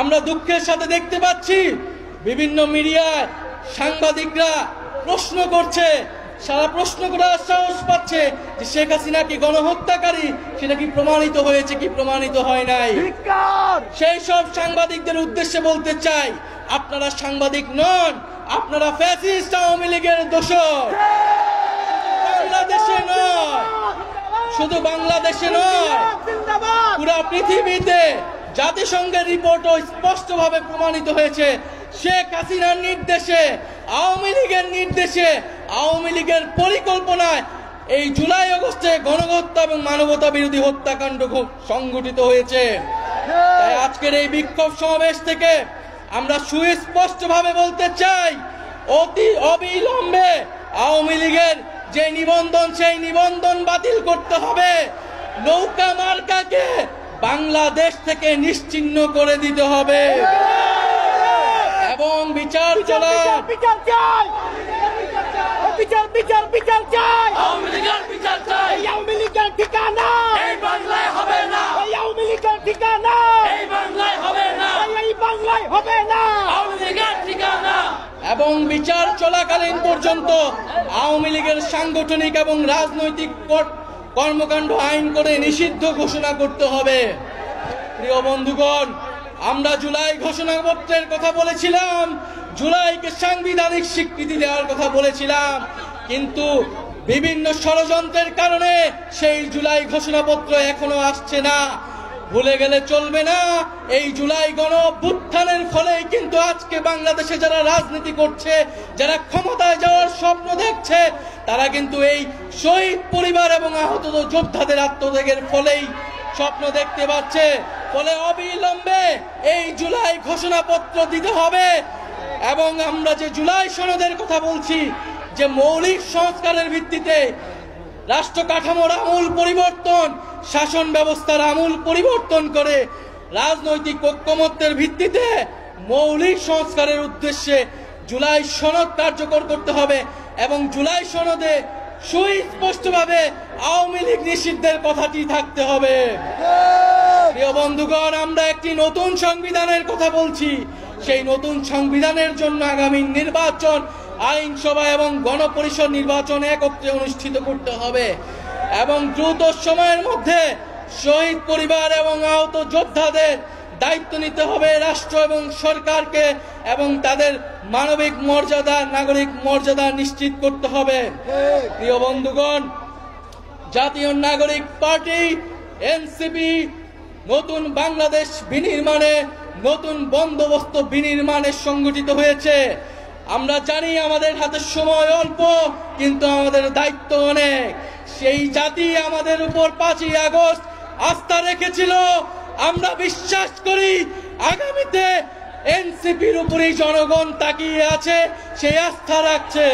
আমরা দুঃখের সাথে দেখতে পাচ্ছি বিভিন্ন মিডিয়ায় সাংবাদিকরা প্রশ্ন করছে, সারা প্রশ্ন করার সাহস পাচ্ছে যে শেখ হাসিনা কি গণহত্যাকারী, সেটা কি প্রমাণিত হয়েছে কি প্রমাণিত হয় নাই। সেই সব সাংবাদিকদের উদ্দেশ্যে বলতে চাই, আপনারা সাংবাদিক নন, আপনারা ফ্যাসিস্ট আওয়ামী লীগের দোসর। বাংলাদেশে নয়, শুধু বাংলাদেশে নয়, পুরা পৃথিবীতে জাতিসংঘের রিপোর্টও স্পষ্টভাবে প্রমাণিত হয়েছে শেখ হাসিনার নির্দেশে, আওয়ামী লীগের নির্দেশে, আওয়ামী লীগের পরিকল্পনায় এই জুলাই আগস্টে গণহত্যা এবং মানবতা বিরোধী হত্যাকাণ্ড সংঘটিত হয়েছে। তাই আজকের এই বিক্ষোভ সমাবেশ থেকে আমরা সুস্পষ্টভাবে বলতে চাই, অতি অবিলম্বে আওয়ামী লীগের যে নিবন্ধন, সেই নিবন্ধন বাতিল করতে হবে। নৌকা মার্কাকে বাংলাদেশ থেকে নিশ্চিহ্ন করে দিতে হবে এবং বিচার চলা এবং বিচার চলাকালীন পর্যন্ত আওয়ামী লীগের সাংগঠনিক এবং রাজনৈতিক কর্মকাণ্ড আইন করে নিষিদ্ধ ঘোষণা করতে হবে। প্রিয় বন্ধুগণ, আমরা জুলাই ঘোষণাপত্রের কথা বলেছিলাম, জুলাইকে সাংবিধানিক স্বীকৃতি দেওয়ার কথা বলেছিলাম, কিন্তু বিভিন্ন ষড়যন্ত্রের কারণে সেই জুলাই ঘোষণাপত্র এখনো আসছে না। ভুলে গেলে চলবে না, এই জুলাই গণ অভ্যুত্থানের ফলেই কিন্তু আজকে বাংলাদেশে যারা রাজনীতি করছে, যারা ক্ষমতায় যাওয়ার স্বপ্ন দেখছে, তারা কিন্তু এই শহীদ পরিবার এবং আহত যোদ্ধাদের আত্মত্যাগের ফলেই স্বপ্ন দেখতে পাচ্ছে। ফলে অবিলম্বে এই জুলাই ঘোষণাপত্র দিতে হবে এবং আমরা যে জুলাই সনদের কথা বলছি, যে মৌলিক সংস্কারের ভিত্তিতে রাষ্ট্র কাঠামোর আমূল পরিবর্তন, শাসন ব্যবস্থার আমূল পরিবর্তন করে রাজনৈতিক ঐক্যমত্যের ভিত্তিতে মৌলিক সংস্কারের উদ্দেশ্যে জুলাই সনদ কার্যকর করতে হবে এবং জুলাই সনদে সুস্পষ্টভাবে আওয়ামী লীগ নিষিদ্ধের কথাটি থাকতে হবে। প্রিয় বন্ধুগণ, আমরা একটি নতুন সংবিধানের কথা বলছি। সেই নতুন সংবিধানের জন্য আগামী নির্বাচন, আইনসভা এবং গণপরিষদ নির্বাচন একত্রে অনুষ্ঠিত করতে হবে এবং দ্রুত সময়ের মধ্যে শহীদ পরিবার এবং আহত যোদ্ধাদের দায়িত্ব নিতে হবে রাষ্ট্র এবং সরকারকে এবং তাদের মানবিক মর্যাদা, নাগরিক মর্যাদা নিশ্চিত করতে হবে। প্রিয় বন্ধুগণ, জাতীয় নাগরিক পার্টি এনসিপি নতুন বাংলাদেশ বিনির্মাণে, নতুন বন্দোবস্ত বিনির্মাণে সংগঠিত হয়েছে। আমরা জানি আমাদের হাতে সময় অল্প, কিন্তু আমাদের দায়িত্ব অনেক। সেই জাতি আমাদের উপর 5ই আগস্ট আস্থা রেখেছিল। আমরা বিশ্বাস করি আগামীতে এনসিপির উপরেই জনগণ তাকিয়ে আছে, সেই আস্থা রাখছে।